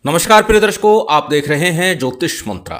नमस्कार प्रिय दर्शकों, आप देख रहे हैं ज्योतिष मंत्रा।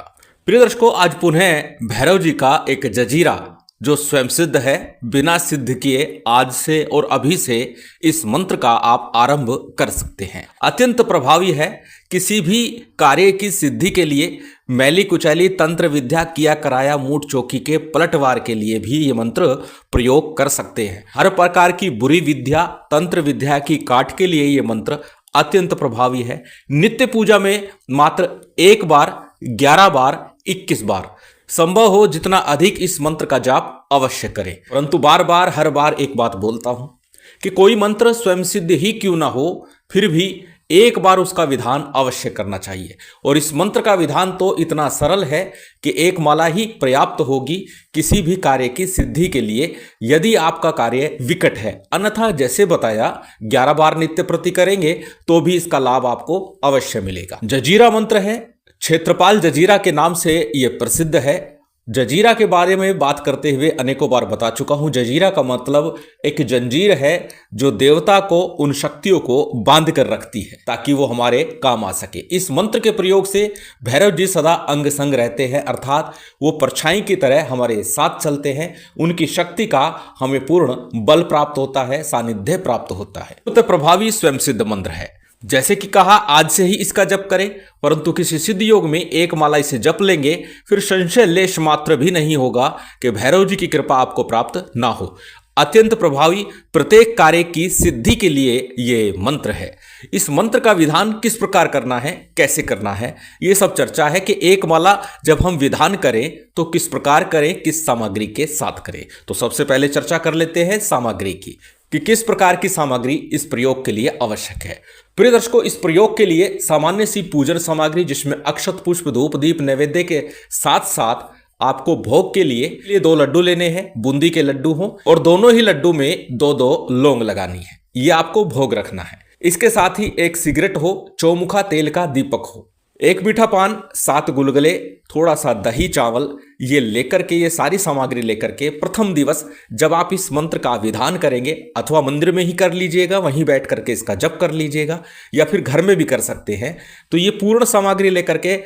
प्रिय दर्शकों, आज पुनः भैरव जी का एक जजीरा जो स्वयं सिद्ध है, बिना सिद्ध किए आज से और अभी से इस मंत्र का आप आरंभ कर सकते हैं। अत्यंत प्रभावी है। किसी भी कार्य की सिद्धि के लिए मैली कुचैली तंत्र विद्या किया कराया मूठ चौकी के पलटवार के लिए भी ये मंत्र प्रयोग कर सकते हैं। हर प्रकार की बुरी विद्या तंत्र विद्या की काट के लिए ये मंत्र अत्यंत प्रभावी है। नित्य पूजा में मात्र 1 बार, 11 बार, 21 बार संभव हो जितना अधिक इस मंत्र का जाप अवश्य करें। परंतु बार बार हर बार एक बात बोलता हूं कि कोई मंत्र स्वयं सिद्ध ही क्यों ना हो, फिर भी एक बार उसका विधान अवश्य करना चाहिए। और इस मंत्र का विधान तो इतना सरल है कि एक माला ही पर्याप्त होगी किसी भी कार्य की सिद्धि के लिए, यदि आपका कार्य विकट है। अन्यथा जैसे बताया 11 बार नित्य प्रति करेंगे तो भी इसका लाभ आपको अवश्य मिलेगा। जजीरा मंत्र है, क्षेत्रपाल जजीरा के नाम से यह प्रसिद्ध है। जजीरा के बारे में बात करते हुए अनेकों बार बता चुका हूं। जजीरा का मतलब एक जंजीर है जो देवता को, उन शक्तियों को बांध कर रखती है ताकि वो हमारे काम आ सके। इस मंत्र के प्रयोग से भैरव जी सदा अंग संग रहते हैं, अर्थात वो परछाई की तरह हमारे साथ चलते हैं। उनकी शक्ति का हमें पूर्ण बल प्राप्त होता है, सानिध्य प्राप्त होता है। तो प्रभावी स्वयं सिद्ध मंत्र है। जैसे कि कहा, आज से ही इसका जप करें, परंतु किसी सिद्ध योग में एक माला इसे जप लेंगे फिर संशय लेश मात्र भी नहीं होगा कि भैरव जी की कृपा आपको प्राप्त ना हो। अत्यंत प्रभावी प्रत्येक कार्य की सिद्धि के लिए ये मंत्र है। इस मंत्र का विधान किस प्रकार करना है, कैसे करना है, ये सब चर्चा है कि एक माला जब हम विधान करें तो किस प्रकार करें, किस सामग्री के साथ करें। तो सबसे पहले चर्चा कर लेते हैं सामग्री की कि किस प्रकार की सामग्री इस प्रयोग के लिए आवश्यक है। प्रिय दर्शकों, इस प्रयोग के लिए सामान्य सी पूजन सामग्री जिसमें अक्षत पुष्प धूप दीप नैवेद्य के साथ साथ आपको भोग के लिए 2 लड्डू लेने हैं, बूंदी के लड्डू हों, और दोनों ही लड्डू में 2-2 लौंग लगानी है। ये आपको भोग रखना है। इसके साथ ही 1 सिगरेट हो, चौमुखा तेल का दीपक हो, 1 मीठा पान, 7 गुलगुले, थोड़ा सा दही चावल, ये लेकर के, ये सारी सामग्री लेकर के प्रथम दिवस जब आप इस मंत्र का विधान करेंगे, अथवा मंदिर में ही कर लीजिएगा, वहीं बैठ करके इसका जप कर लीजिएगा, या फिर घर में भी कर सकते हैं। तो ये पूर्ण सामग्री लेकर के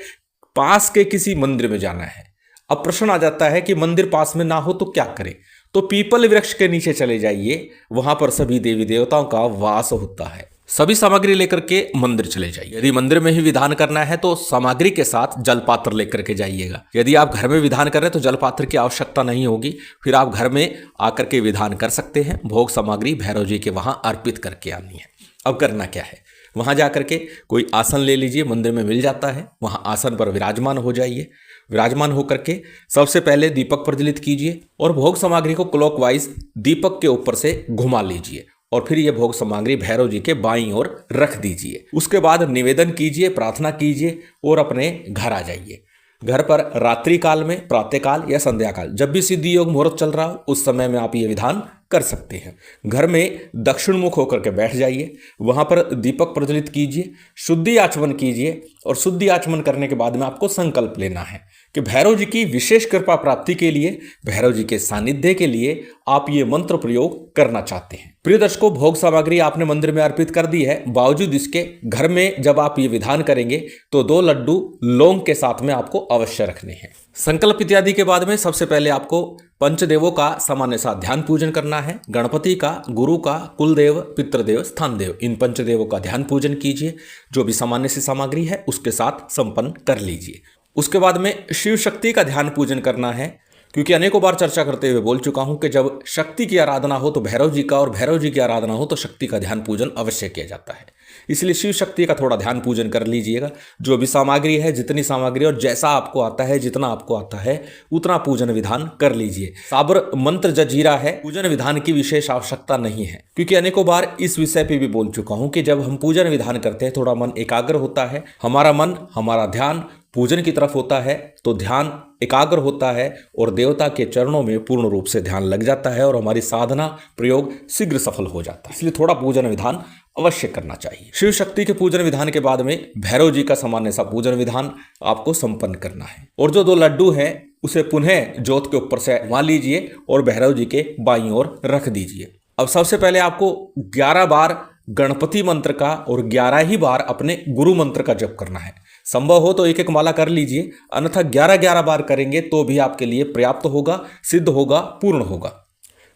पास के किसी मंदिर में जाना है। अब प्रश्न आ जाता है कि मंदिर पास में ना हो तो क्या करें? तो पीपल वृक्ष के नीचे चले जाइए, वहां पर सभी देवी देवताओं का वास होता है। सभी सामग्री लेकर के मंदिर चले जाइए। यदि मंदिर में ही विधान करना है तो सामग्री के साथ जलपात्र लेकर के जाइएगा। यदि आप घर में विधान कर रहे हैं तो जलपात्र की आवश्यकता नहीं होगी, फिर आप घर में आकर के विधान कर सकते हैं। भोग सामग्री भैरव जी के वहां अर्पित करके आनी है। अब करना क्या है, वहां जाकर के कोई आसन ले लीजिए, मंदिर में मिल जाता है, वहां आसन पर विराजमान हो जाइए। विराजमान होकर के सबसे पहले दीपक प्रज्वलित कीजिए और भोग सामग्री को क्लॉकवाइज दीपक के ऊपर से घुमा लीजिए और फिर ये भोग सामग्री भैरव जी के बाईं ओर रख दीजिए। उसके बाद निवेदन कीजिए, प्रार्थना कीजिए और अपने घर आ जाइए। घर पर रात्रि काल में, प्रातःकाल या संध्या काल, जब भी सिद्धि योग मुहूर्त चल रहा हो उस समय में आप ये विधान कर सकते हैं। घर में दक्षिण मुख होकर के बैठ जाइए, वहां पर दीपक प्रज्वलित कीजिए, शुद्धि आचमन कीजिए और शुद्धि आचमन करने के बाद में आपको संकल्प लेना है कि भैरव जी की विशेष कृपा प्राप्ति के लिए, भैरव जी के सानिध्य के लिए आप ये मंत्र प्रयोग करना चाहते हैं। प्रिय दर्शकों, भोग सामग्री आपने मंदिर में अर्पित कर दी है, बावजूद इसके घर में जब आप ये विधान करेंगे तो 2 लड्डू लौंग के साथ में आपको अवश्य रखने हैं। संकल्प इत्यादि के बाद में सबसे पहले आपको पंचदेवों का सामान्य सा ध्यान पूजन करना है। गणपति का, गुरु का, कुलदेव, पितृदेव, स्थानदेव, इन पंचदेवों का ध्यान पूजन कीजिए। जो भी सामान्य सी सामग्री है उसके साथ संपन्न कर लीजिए। उसके बाद में शिव शक्ति का ध्यान पूजन करना है, क्योंकि अनेकों बार चर्चा करते हुए बोल चुका हूं कि जब शक्ति की आराधना हो तो भैरव जी का, और भैरव जी की आराधना हो तो शक्ति का ध्यान पूजन अवश्य किया जाता है। इसलिए शिव शक्ति का थोड़ा ध्यान पूजन कर लीजिएगा। जो भी सामग्री है, जितनी सामग्री और जैसा आपको आता है, जितना आपको आता है उतना पूजन विधान कर लीजिए। साबर मंत्र जजीरा है, पूजन विधान की विशेष आवश्यकता नहीं है, क्योंकि अनेकों बार इस विषय पे भी बोल चुका हूं कि जब हम पूजन विधान करते हैं थोड़ा मन एकाग्र होता है, हमारा मन, हमारा ध्यान पूजन की तरफ होता है तो ध्यान एकाग्र होता है और देवता के चरणों में पूर्ण रूप से ध्यान लग जाता है और हमारी साधना प्रयोग शीघ्र सफल हो जाता है। इसलिए थोड़ा पूजन विधान अवश्य करना चाहिए। शिव शक्ति के पूजन विधान के बाद में भैरव जी का सामान्य सा पूजन विधान आपको संपन्न करना है। और जो 2 लड्डू हैं उसे पुनः जोत के ऊपर से घुमा लीजिए और भैरव जी के बाईं ओर रख दीजिए। अब सबसे पहले आपको 11 बार गणपति मंत्र का और 11 ही बार अपने गुरु मंत्र का जप करना है। संभव हो तो एक एक माला कर लीजिए, अन्यथा 11-11 बार करेंगे तो भी आपके लिए पर्याप्त होगा, सिद्ध होगा, पूर्ण होगा।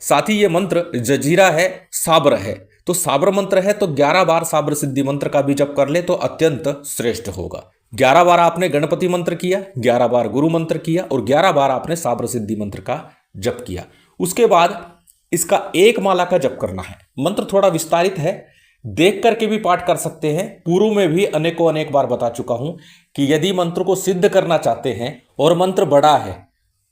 साथ ही ये मंत्र जजीरा है, साबर है, तो साबर मंत्र है तो 11 बार साबर सिद्धि मंत्र का भी जप कर ले तो अत्यंत श्रेष्ठ होगा। 11 बार आपने गणपति मंत्र किया, 11 बार गुरु मंत्र किया और 11 बार आपने साबर सिद्धि मंत्र का जप किया। उसके बाद इसका एक माला का जप करना है। मंत्र थोड़ा विस्तारित है, देख करके भी पाठ कर सकते हैं। पूर्व में भी अनेकों अनेक बार बता चुका हूं कि यदि मंत्र को सिद्ध करना चाहते हैं और मंत्र बड़ा है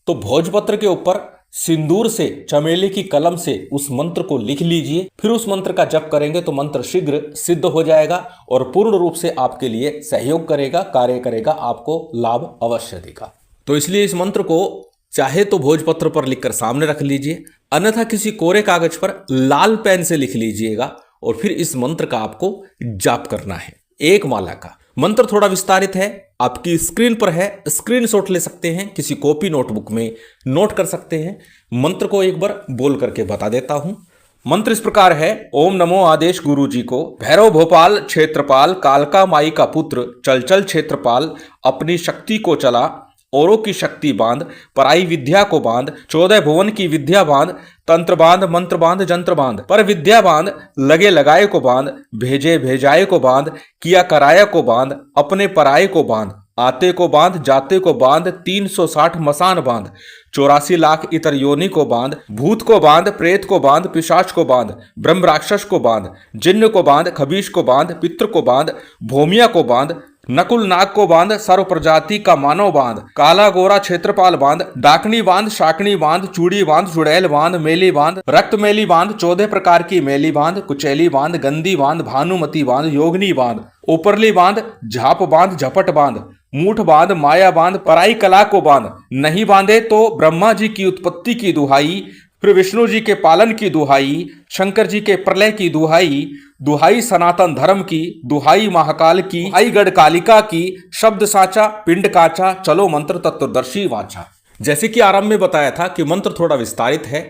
तो भोजपत्र के ऊपर सिंदूर से, चमेली की कलम से उस मंत्र को लिख लीजिए, फिर उस मंत्र का जप करेंगे तो मंत्र शीघ्र सिद्ध हो जाएगा और पूर्ण रूप से आपके लिए सहयोग करेगा, कार्य करेगा, आपको लाभ अवश्य देगा। तो इसलिए इस मंत्र को चाहे तो भोजपत्र पर लिखकर सामने रख लीजिए, अन्यथा किसी कोरे कागज पर लाल पेन से लिख लीजिएगा और फिर इस मंत्र का आपको जाप करना है, एक माला का। मंत्र थोड़ा विस्तारित है, आपकी स्क्रीन पर है, स्क्रीनशॉट ले सकते हैं, किसी कॉपी नोटबुक में नोट कर सकते हैं। मंत्र को एक बार बोल करके बता देता हूं। मंत्र इस प्रकार है, ओम नमो आदेश गुरु जी को, भैरव भोपाल क्षेत्रपाल, कालका माई का पुत्र, चलचल क्षेत्रपाल, अपनी शक्ति को चला, औरों की शक्ति बांध, पराई विद्या को बांध, 14 भुवन की विद्या बांध, तंत्र बांध, मंत्र बांध, जंत्र बांध, पर विद्या बांध, लगे लगाए को बांध, भेजे भेजाए को बांध, किया कराया को बांध, अपने पराये को बांध, आते को बांध, जाते को बांध, 360 मसान बांध, 84 लाख इतर योनि को बांध, भूत को बांध, प्रेत को बांध, पिशाच को बांध, ब्रह्म राक्षस को बांध, जिन्न को बांध, खबीश को बांध, पितृ को बांध, भूमिया को बांध, नकुल नाग को बांध, सर्व प्रजाति का मानव बांध, काला गोरा क्षेत्रपाल बांध, डाकनी बांध, शाकनी बांध, चूड़ी बांध, चुड़ैल बांध, मेली बांध, रक्त मेली बांध, 14 प्रकार की मेली बांध, कुचैली बांध, गंदी बांध, भानुमती बांध, योगनी बांध, ऊपरली बांध, झाप बांध, झपट बांध, मूठ बांध, माया बांध, पराई कला को बांध, नहीं बांधे तो ब्रह्मा जी की उत्पत्ति की दुहाई, फिर विष्णु जी के पालन की दुहाई, शंकर जी के प्रलय की दुहाई, दुहाई सनातन धर्म की, दुहाई महाकाल की, दुहाई गढ़ कालिका की, शब्द साचा, पिंड काचा, चलो मंत्र तत्वदर्शी वाचा। जैसे कि आरंभ में बताया था कि मंत्र थोड़ा विस्तारित है,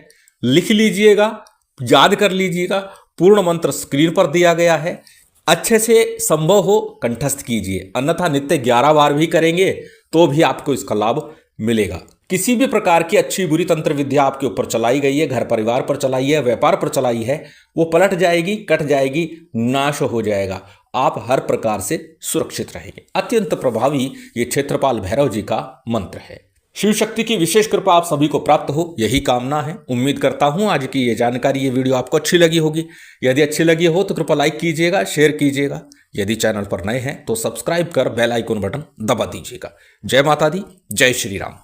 लिख लीजिएगा, याद कर लीजिएगा। पूर्ण मंत्र स्क्रीन पर दिया गया है, अच्छे से संभव हो कंठस्थ कीजिए, अन्यथा नित्य 11 बार भी करेंगे तो भी आपको इसका लाभ मिलेगा। किसी भी प्रकार की अच्छी बुरी तंत्र विद्या आपके ऊपर चलाई गई है, घर परिवार पर चलाई है, व्यापार पर चलाई है, वो पलट जाएगी, कट जाएगी, नाश हो जाएगा। आप हर प्रकार से सुरक्षित रहेंगे। अत्यंत प्रभावी ये क्षेत्रपाल भैरव जी का मंत्र है। शिव शक्ति की विशेष कृपा आप सभी को प्राप्त हो, यही कामना है। उम्मीद करता हूं आज की ये जानकारी, ये वीडियो आपको अच्छी लगी होगी। यदि अच्छी लगी हो तो कृपया लाइक कीजिएगा, शेयर कीजिएगा। यदि चैनल पर नए हैं तो सब्सक्राइब कर बेल आइकन बटन दबा दीजिएगा। जय माता दी, जय श्री राम।